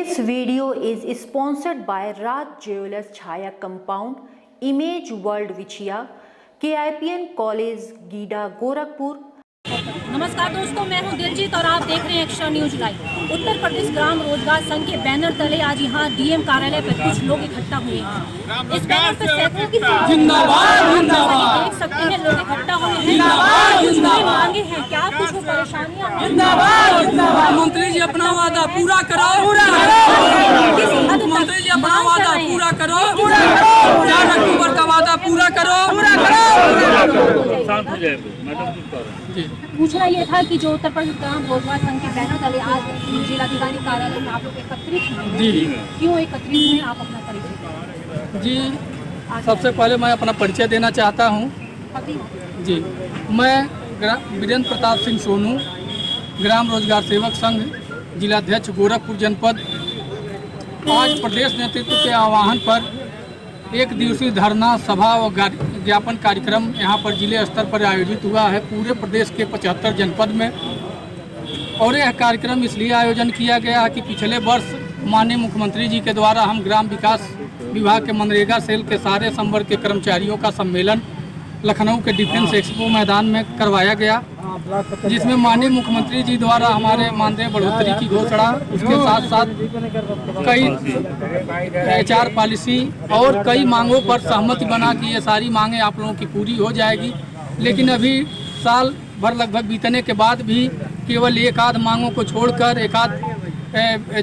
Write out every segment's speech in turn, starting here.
This video is sponsored by Raj Jewelers Chaya Compound, Image World Vichia, KIPN College, GIDA Gorakhpur. नमस्कार दोस्तों, मैं हूं दिलजीत और आप देख रहे हैं extra news live. Uttar Pradesh ग्राम रोजगार संघ के बैनर तले आज यहां डीएम कार्यालय पर कुछ लोग इकट्ठा हुए हैं। इस बैनर पर सैकड़ों की देख सकते हैं, लोग इकट्ठा हुए हैं। कुछ मांगे हैं, क्या कुछ परेशानियां? मुख्यमंत्री जी अपना वादा पूरा करो, मुख्यमंत्री जी अपना वादा पूरा करो, 4 अक्टूबर का वादा पूरा करो। पूछना ये था कि जो उत्तर प्रदेश ग्राम रोजगार संघ के बैनर तले आज जिलाधिकारी कार्यालय में आप लोग एकत्रित हैं, जी क्यों एकत्रित हैं? आप अपना परिचय जी। सबसे पहले मैं अपना परिचय देना चाहता हूँ जी। मैं वीरेंद्र प्रताप सिंह सोनू, ग्राम रोजगार सेवक संघ जिलाध्यक्ष गोरखपुर जनपद। आज प्रदेश नेतृत्व के आह्वान पर एक दिवसीय धरना सभा और ज्ञापन कार्यक्रम यहाँ पर जिले स्तर पर आयोजित हुआ है पूरे प्रदेश के 75 जनपद में। और यह कार्यक्रम इसलिए आयोजन किया गया है कि पिछले वर्ष माननीय मुख्यमंत्री जी के द्वारा हम ग्राम विकास विभाग के मनरेगा सेल के सारे संवर्ग के कर्मचारियों का सम्मेलन लखनऊ के डिफेंस एक्सपो मैदान में करवाया गया, जिसमें माननीय मुख्यमंत्री जी द्वारा हमारे मानदेय बढ़ोतरी की घोषणा, उसके साथ साथ कई HR पॉलिसी और कई मांगों पर सहमति बना कि ये सारी मांगें आप लोगों की पूरी हो जाएगी। लेकिन अभी साल भर लगभग बीतने के बाद भी केवल एक आध मांगों को छोड़कर, एक आध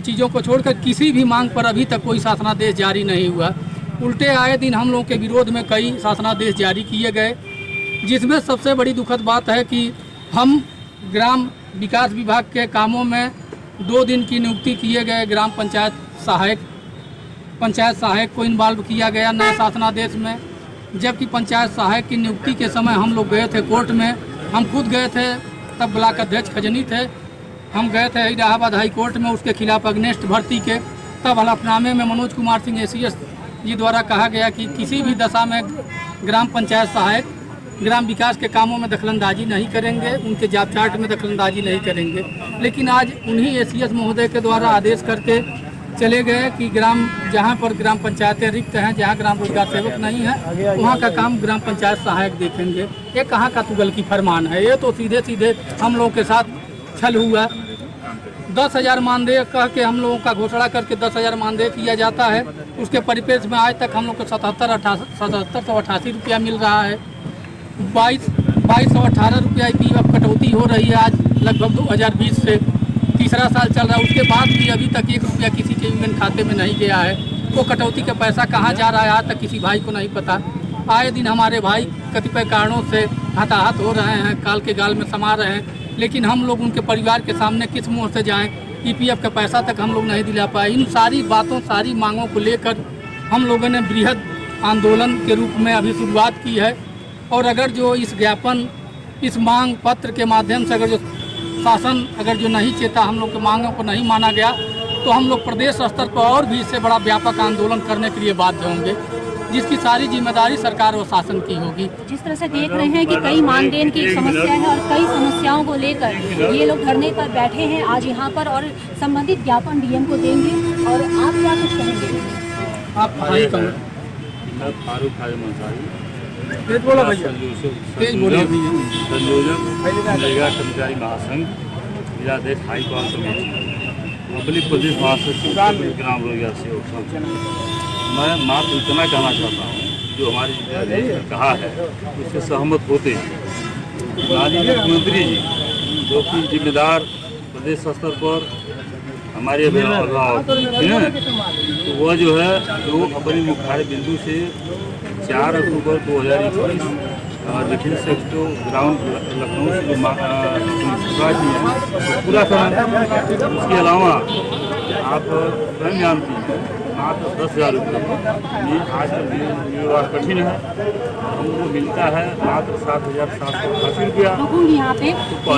चीज़ों को छोड़कर किसी भी मांग पर अभी तक कोई शासनादेश जारी नहीं हुआ। उल्टे आए दिन हम लोगों के विरोध में कई शासनादेश जारी किए गए, जिसमें सबसे बड़ी दुखद बात है कि हम ग्राम विकास विभाग के कामों में 2 दिन की नियुक्ति किए गए। ग्राम पंचायत सहायक को इन्वॉल्व किया गया नए शासनादेश में, जबकि पंचायत सहायक की नियुक्ति के समय हम लोग गए थे कोर्ट में। हम खुद गए थे, तब ब्लॉक अध्यक्ष खजनी थे, हम गए थे इलाहाबाद हाई कोर्ट में उसके खिलाफ अगेंस्ट भर्ती के। तब हलफनामे में मनोज कुमार सिंह ACS जी द्वारा कहा गया कि किसी भी दशा में ग्राम पंचायत सहायक ग्राम विकास के कामों में दखलंदाजी नहीं करेंगे, उनके जॉब चार्ट में दखलंदाजी नहीं करेंगे। लेकिन आज उन्हीं ACS महोदय के द्वारा आदेश करके चले गए कि जहां पर ग्राम पंचायतें रिक्त हैं, जहां ग्राम रोजगार सेवक नहीं है, वहां का काम ग्राम पंचायत सहायक देखेंगे। ये कहाँ का तुगल की फरमान है? ये तो सीधे सीधे हम लोगों के साथ छल हुआ। 10,000 मानदेय कह के हम लोगों का घोषणा करके 10,000 मानदेय किया जाता है। उसके परिप्रेक्ष्य में आज तक हम लोग को 77,888 रुपया मिल रहा है। 2218 रुपया PF कटौती हो रही है आज लगभग 2020 से, तीसरा साल चल रहा है। उसके बाद भी अभी तक 1 रुपया किसी के यूनियन खाते में नहीं गया है। वो कटौती का पैसा कहाँ जा रहा है आज तक किसी भाई को नहीं पता। आए दिन हमारे भाई कतिपय कारणों से हताहत हो रहे हैं, काल के गाल में समा रहे हैं, लेकिन हम लोग उनके परिवार के सामने किस मुँह से जाएं? EPF का पैसा तक हम लोग नहीं दिला पाए। इन सारी बातों, सारी मांगों को लेकर हम लोगों ने बृहद आंदोलन के रूप में अभी शुरुआत की है। और अगर जो इस ज्ञापन, इस मांग पत्र के माध्यम से अगर जो शासन अगर जो नहीं चेता, हम लोग की मांगों को नहीं माना गया, तो हम लोग प्रदेश स्तर पर और भी इससे बड़ा व्यापक आंदोलन करने के लिए बाध्य होंगे, जिसकी सारी जिम्मेदारी सरकार और शासन की होगी। जिस तरह से देख रहे हैं कि कई मानदेय की समस्या है और कई समस्याओं को लेकर ये लोग धरने पर बैठे हैं आज यहाँ पर और संबंधित ज्ञापन डीएम को देंगे। और आप क्या कुछ कहेंगे? आप भाई कहें। तेज बोला भैया, तेज बोलिए भैया। संयोजक मनरेगा कर्मचारी महासंघ जिलाध्यक्ष हाई कोर्ट समिति अपनी प्रदेश महासचिव ग्राम रोजगार सेवक संघ। मैं मात्र इतना कहना चाहता हूँ, जो हमारी ने कहा है उससे सहमत होते हैं। माननीय मुख्यमंत्री जी जो कि जिम्मेदार प्रदेश स्तर पर हमारे अभिभावक हैं, तो वह जो है जो अपनी मुख्यालय बिंदु से 4 अक्टूबर 2021 डिफेंस एक्सपो ग्राउंड लखनऊ से जो पूरा करना। उसके अलावा आप स्वयं जानती हैं मात्र 10,000 रुपये ये आज का कठिन है। हमको मिलता है मात्र 7,788 रुपया। यहाँ पे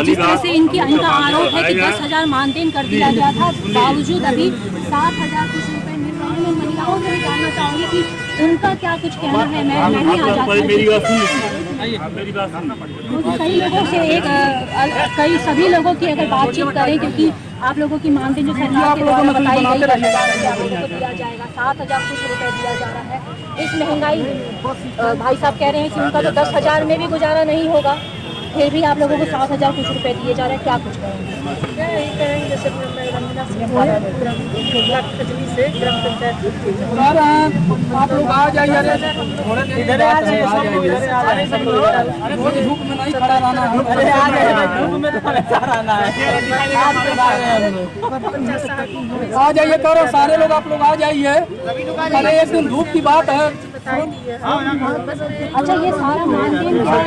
जिस तरह से इनका आरोप है कि 10,000 मानदेय कर दिया गया था, बावजूद अभी 7,000 कुछ रुपये मिल रहे हैं। महिलाओं से जानना चाहूँगी कि उनका क्या कुछ कहना है। मैं नहीं आ जाती। मेरी बात सुनिए। कई लोगों से कई सभी लोगों की अगर बातचीत करें, क्योंकि आप लोगों की मांगें जो सरकार के द्वारा बताई गई है, आप लोगों को दिया जाएगा 7,000 कुछ रुपए दिया जा रहा है। इस महंगाई भाई साहब कह रहे हैं कि उनका तो 10,000 में भी गुजारा नहीं होगा, फिर भी आप लोगों को 7,000 कुछ रुपए दिए जा रहे हैं, क्या कुछ करेंगे? जैसे ग्राम पंचायत आप लोग आ जाइए, इधर आ जाइए, धूप में नहीं खड़ा रहना है, आ जाइए करो, सारे लोग आप लोग आ जाइए। अरे एक दिन धूप की बात है। अच्छा, ये सारा मानदेन क्या है?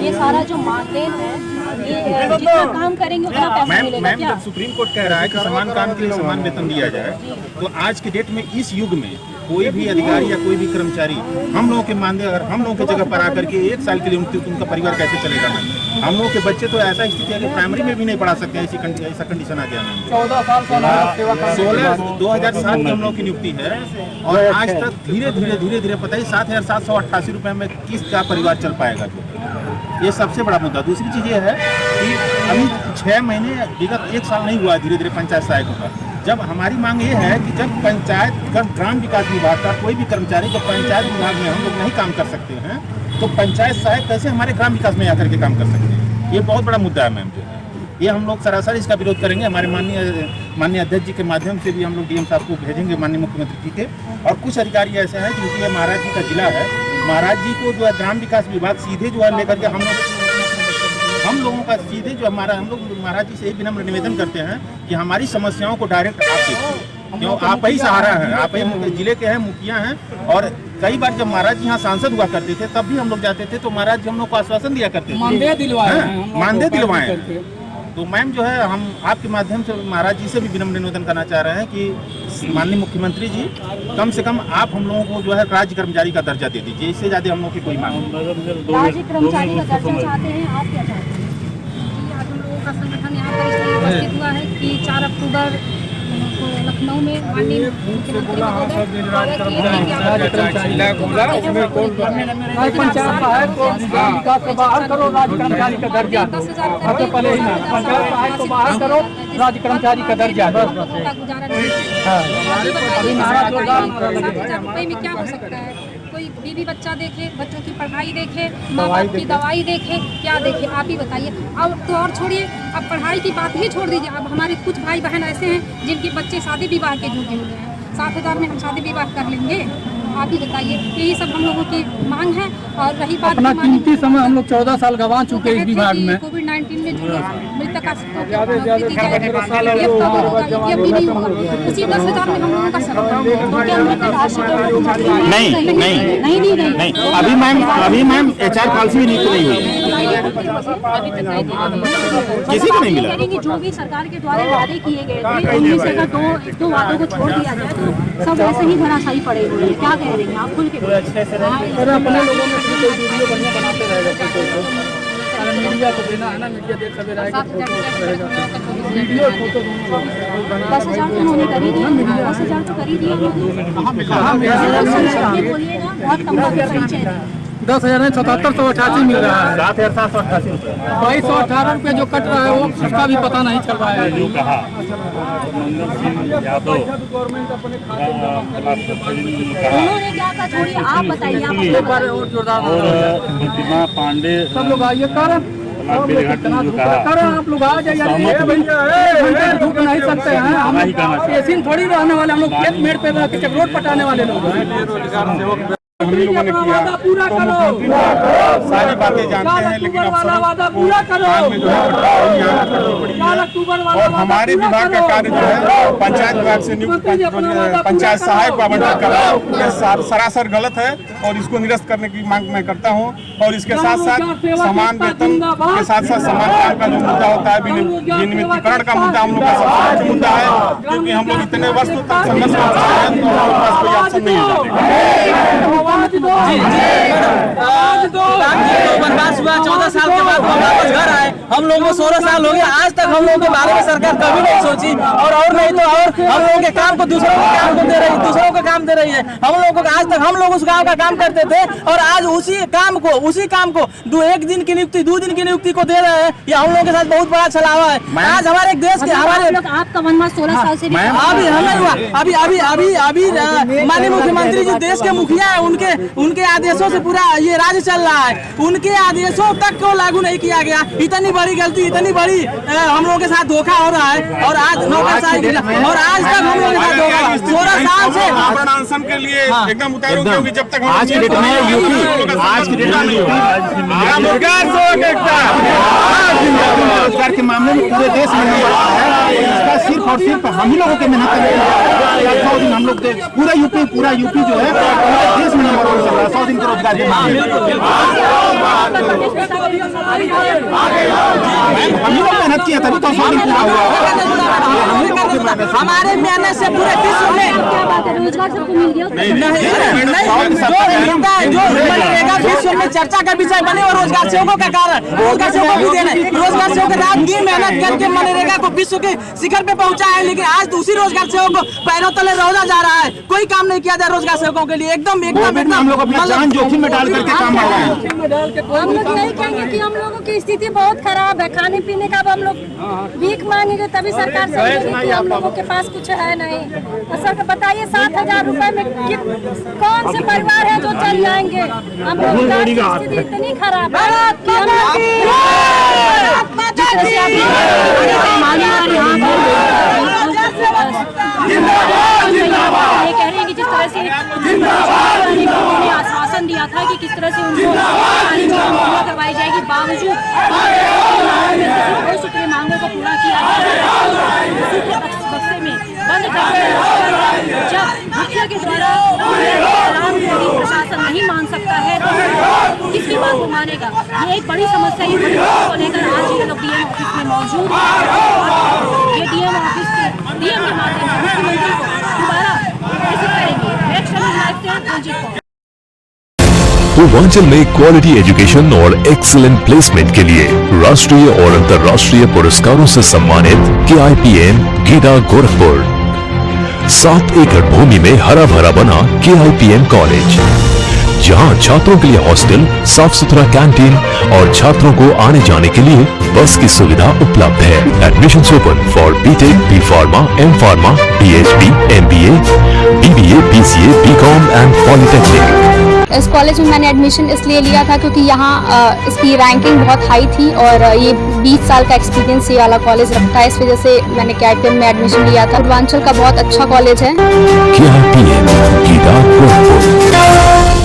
ये सारा जो मानदेन है, ये जितना काम करेंगे उतना पैसा मिलेगा मैम, क्या? जब सुप्रीम कोर्ट कह रहा है कि समान काम के लिए समान वेतन दिया जाए, तो आज के डेट में इस युग में कोई भी अधिकारी या कोई भी कर्मचारी हम लोगों के मानदेन अगर हम लोगों की जगह पर आकर के 1 साल के लिए उनका परिवार कैसे चलेगा मैम? हम लोगों के बच्चे तो ऐसा स्थिति है कि प्राइमरी में भी नहीं पढ़ा सकते, ऐसा कंडीशन आ गया मैम। 14 साल से 2007 की हम लोग की नियुक्ति है और आज तक धीरे धीरे पता ही 7,788 रुपए में किसका परिवार चल पाएगा? ये सबसे बड़ा मुद्दा। दूसरी चीज़ ये है कि अभी 6 महीने विगत 1 साल नहीं हुआ धीरे धीरे पंचायत सहायकों का। जब हमारी मांग ये है कि जब ग्राम विकास विभाग का कोई भी कर्मचारी जब पंचायत विभाग में हम लोग नहीं काम कर सकते हैं, तो पंचायत सहायक कैसे हमारे ग्राम विकास में आकर के काम कर सकते हैं? ये बहुत बड़ा मुद्दा है मैम। जो ये हम लोग सरासर इसका विरोध करेंगे। हमारे माननीय अध्यक्ष जी के माध्यम से भी हम लोग डीएम साहब को भेजेंगे, माननीय मुख्यमंत्री जी के। और कुछ अधिकारी ऐसे हैं क्योंकि ये महाराज जी का जिला है, महाराज जी को जो है ग्राम विकास विभाग सीधे जो है लेकर के हम लोगों का सीधे जो हम लोग महाराज जी से ही विनम्र निवेदन करते हैं कि हमारी समस्याओं को डायरेक्ट आप देखिए, क्यों आप ही सहारा हैं, आप ही जिले के हैं, मुखिया हैं। और कई बार जब महाराज जी यहाँ सांसद हुआ करते थे तब भी हम लोग जाते थे तो महाराज जी हम लोग को आश्वासन दिया करते थे, मानदेय दिलवाए। तो मैम जो है हम आपके माध्यम से महाराज जी से भी विनम्र निवेदन करना चाह रहे हैं कि माननीय मुख्यमंत्री जी कम से कम आप हम लोगों को जो है राज्य कर्मचारी का दर्जा दे दीजिए, इससे ज्यादा हम लोग की कोई मांग नहीं। राज्य कर्मचारी का दर्जा चाहते हैं, आप क्या चाहते हैं? आज हम लोगों का संगठन यहाँ पर इसलिए उपस्थित हुआ है कि 4 अक्टूबर को लखनऊ में माननीय मुख्यमंत्री राज्य कर्मचारी का दर्जा गुजारा रुपये में क्या हो सकता है? कोई बीवी बच्चा देखे, बच्चों की पढ़ाई देखे, माँ बाप की दवाई देखे, क्या देखे आप ही बताइए। अब तो और छोड़िए, अब पढ़ाई की बात ही छोड़ दीजिए। अब हमारे कुछ भाई बहन ऐसे हैं जिनके बच्चे शादी विवाह के योग्य हुए हैं, 7,000 में हम शादी विवाह कर लेंगे? आप ही बताइए। यही सब हम लोगों की मांग है। और रही बात अपना कीमती समय हम लोग 14 साल गंवा चुके इस विभाग में। कोविड-19 में जो मृतक उसी 10,000 में हम लोगों का नहीं, अभी मैम HR पॉलिसी भी नियुक्त नहीं हुई, किसी को नहीं मिला। जो भी सरकार के द्वारा वादे किए गए थे उनमें से अगर दो वादों को छोड़ दिया जाए तो सब ऐसे ही धराशायी पड़े हुए हैं। क्या कह देंगे आप खुल के? अपने लोगों में वीडियो बढ़िया बनाते रहेगा, मीडिया को देना है ना, मीडिया देख सवेरा वीडियो फोटो 10,000 तो उन्होंने कर ही दिया, 10,000 तो कर ही दिया। बोलिएगा बहुत कम बात है। 10,000 में 7,788 मिल रहा है, 7,788 रुपये, 2,218 रुपये जो कट रहा है वो उसका भी पता नहीं चल रहा है। जो कहा यादव उन्होंने क्या कहा छोड़िए, आप बताइए। आप एक बार और जोरदार प्रतिमा पांडे सब लोग आइए कर आप लोग आ जाइए, झूठ नहीं सकते हैं हम, पेशीन थोड़ी रहने वाले हम लोग, खेत मेड़ पे रह के चक्रोट पटाने वाले लोग हैं। हम लोगों ने किया पूरा करो, सारी बातें जानते हैं, लेकिन वादा पूरा करो। और हमारे विभाग का कार्य जो है पंचायत विभाग से नियुक्त पंचायत सहायक को आवंटित करना यह सरासर गलत है और इसको निरस्त करने की मांग मैं करता हूं। और इसके साथ साथ समान वेतन के साथ साथ समान काम का जो मुद्दा होता है, विनियमितीकरण का मुद्दा हम लोग का सबसे मुद्दा है, क्योंकि हम लोग इतने वर्षों तक संघर्ष कर रहे हैं तो हमारे पास कोई ऑप्शन नहीं है। वनवास हुआ, 14 साल के बाद हम वापस घर आए। हम लोगों को 16 साल हो गए, आज तक हम लोगों के बारे में सरकार कभी नहीं सोची। और नहीं तो और हम लोगों के काम को दूसरों के काम को दे रही है, दूसरों को काम दे रही है। हम लोगों को आज तक हम लोग उस गाँव का काम करते थे और आज उसी काम को 1 दिन की नियुक्ति 2 दिन की नियुक्ति को दे रहे हैं। ये हम लोगों के साथ बहुत बड़ा छलावा है। आज हमारे देश के आपका वनवास 16 साल से अभी हमें हुआ। अभी माननीय मुख्यमंत्री जी देश के मुखिया है, उनके आदेशों से पूरा ये राज्य चल रहा है। उनके आदेशों तक को लागू नहीं किया गया। इतनी बड़ी गलती, इतनी बड़ी हम लोगों के साथ धोखा हो रहा है। और आज नौकरशाही और आज तक हम लोगों के साथ धोखा 16 साल से अनशन के लिए एकदम उतारू, क्योंकि जब तक आज की डेट में यूपी रोजगार के मामले में पूरे देश में नंबर है। इसका सिर्फ और सिर्फ हम ही लोगों के मेहनत करके 100 दिन हम लोग पूरा यूपी जो है पूरे देश में नंबर 1 चल रहा है 100 दिन के रोजगार के मामले में। हम ही लोग मेहनत किया तभी तो 100 दिन पूरा हुआ। हमारे मेहनत से पूरे विश्व में रोजगार सबको मिल गया। जो मनरेगा विश्व में चर्चा का विषय बने और रोजगार सेवकों का कारण रोजगार सेवकों को भी देना। रोजगार सेवक रात दिन मेहनत करके मनरेगा को विश्व के शिखर पे पहुंचा है, लेकिन आज दूसरी रोजगार सेवक को पैरों तले रौदा जा रहा है। कोई काम नहीं किया जाए रोजगार सेवकों के लिए। एकदम हम लोग अपनी जान जोखिम में डाल करके काम कर रहे हैं। हम लोग नहीं कहेंगे कि हम लोगों की स्थिति बहुत खराब है। खाने पीने का अब हम लोग भीख मांगेंगे तभी सरकार समझेगी कि हम लोगों के पास कुछ है नहीं। और सर बताइए 7,000 रुपए में कौन से परिवार है जो चल जाएंगे। हम लोग की स्थिति इतनी खराब है कि हम ये कह रहे हैं कि जिस तरह से उन्होंने आश्वासन दिया था कि किस तरह से उनको मुहैया करवाई जाएगी, बावजूद सूत्र मांगों को पूरा किया बक्से में बंद करके जब मुखिया के द्वारा प्रशासन नहीं मान सकता है तो किसकी बात को मानेगा। ये एक बड़ी समस्या है। को लेकर आज ये लोग डीएम ऑफिस में मौजूद हैं। ये डीएम ऑफिस के डीएम के माध्यम से मुख्यमंत्री को दोबारा प्रेषित करेंगे। एक्शन लाइव से रंजीत को पूर्वांचल में क्वालिटी एजुकेशन और एक्सीलेंट प्लेसमेंट के लिए राष्ट्रीय और अंतर्राष्ट्रीय पुरस्कारों से सम्मानित KIPN गीडा गोरखपुर। 7 एकड़ भूमि में हरा भरा बना KIPN कॉलेज, जहां छात्रों के लिए हॉस्टल, साफ सुथरा कैंटीन और छात्रों को आने जाने के लिए बस की सुविधा उपलब्ध है। Admission open for BTech, B Pharma, M Pharma, PhD, MBA, BBA, BCA, BCom and polytechnic. इस कॉलेज में मैंने एडमिशन इसलिए लिया था क्योंकि यहाँ इसकी रैंकिंग बहुत हाई थी और ये 20 साल का एक्सपीरियंस ये वाला कॉलेज रखता है। इस वजह से मैंने KIPN में एडमिशन लिया था। पूर्वांचल का बहुत अच्छा कॉलेज है। KIPN गीडा गोरखपुर।